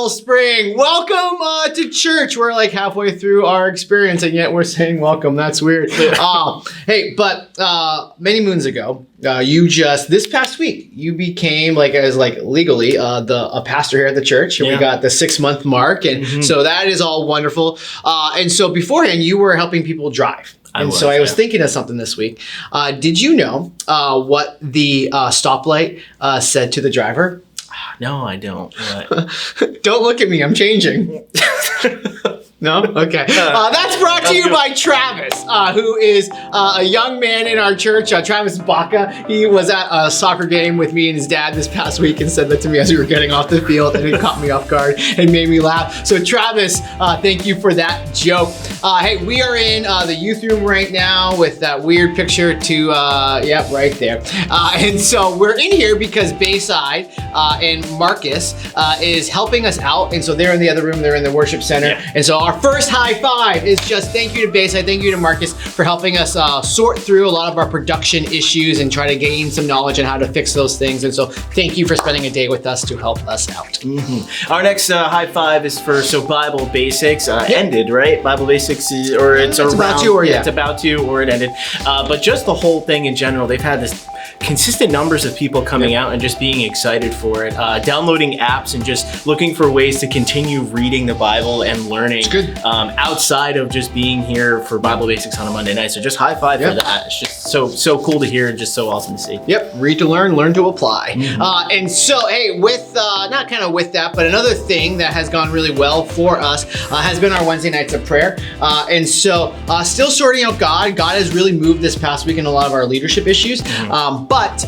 Wellspring. Welcome to church. We're like halfway through our experience, and yet we're saying welcome. That's weird. Hey, but many moons ago, this past week, you became legally a pastor here at the church, and we got the 6-month mark, and so that is all wonderful. And so beforehand, you were helping people drive. I was thinking of something this week. Did you know what the stoplight said to the driver? No, I don't. Don't look at me. I'm changing. No? Okay. That's brought to you by Travis, who is a young man in our church, Travis Baca. He was at a soccer game with me and his dad this past week and said that to me as we were getting off the field, and it caught me off guard and made me laugh. So Travis, thank you for that joke. Hey, we are in the youth room right now with that weird picture right there. And so we're in here because Bayside and Marcus is helping us out. And so they're in the other room, they're in the worship center. Yeah. And so our first high five is just thank you to Bayside, thank you to Marcus for helping us sort through a lot of our production issues and try to gain some knowledge on how to fix those things. And so thank you for spending a day with us to help us out. Mm-hmm. Our next high five is for Bible Basics ended, right? Bible Basics it's about to, or it's about to, or it ended. But just the whole thing in general, they've had this consistent numbers of people coming out and just being excited for it, downloading apps and just looking for ways to continue reading the Bible and learning outside of just being here for Bible Basics on a Monday night. So just high five for that. It's just so cool to hear and just so awesome to see. Yep, read to learn to apply. And so, hey, with that, but another thing that has gone really well for us has been our Wednesday nights of prayer. And so still sorting out God. God has really moved this past week in a lot of our leadership issues. But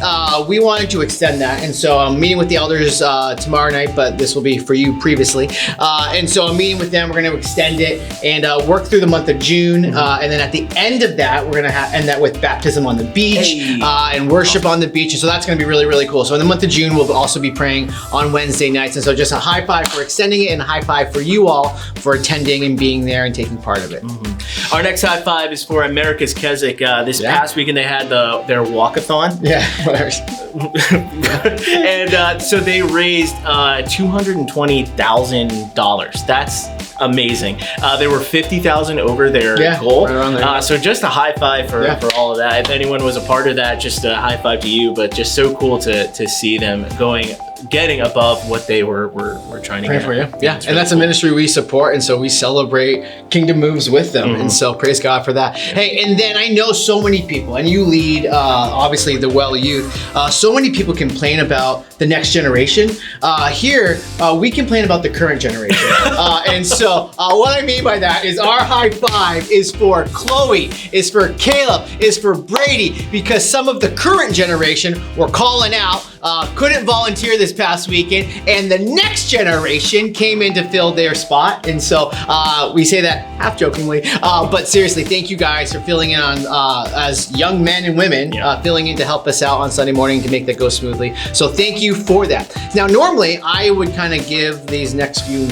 we wanted to extend that. And so I'm meeting with the elders tomorrow night, but this will be for you previously. And so I'm meeting with them. We're going to extend it and work through the month of June. And then at the end of that, we're going to end that with baptism on the beach and worship on the beach. And so that's going to be really, really cool. So in the month of June, we'll also be praying on Wednesday nights. And so just a high five for extending it and a high five for you all for attending and being there and taking part of it. Our next high five is for America's Keswick. This past weekend, they had their walkathon. Yeah, whatever. And so they raised $220,000. That's amazing. They were 50,000 over their goal. Right around there. So just a high five for all of that. If anyone was a part of that, just a high five to you. But just so cool to see them getting above what they were trying to get. For you. Yeah, and that's a ministry we support, and so we celebrate Kingdom Moves with them, and so praise God for that. Hey, and then I know so many people, and you lead obviously the Well Youth. So many people complain about the next generation. Here, we complain about the current generation, and so what I mean by that is our high five is for Chloe, is for Caleb, is for Brady, because some of the current generation were calling out. Couldn't volunteer this past weekend, and the next generation came in to fill their spot. And so we say that half jokingly, but seriously, thank you guys for filling in on as young men and women, filling in to help us out on Sunday morning to make that go smoothly. So thank you for that. Now, normally I would kind of give these next few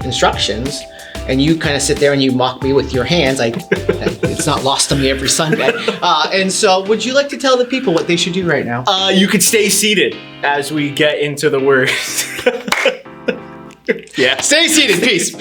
instructions, and you kind of sit there and you mock me with your hands. It's not lost on me every Sunday. And so would you like to tell the people what they should do right now? You could stay seated as we get into the word. Stay seated. Peace.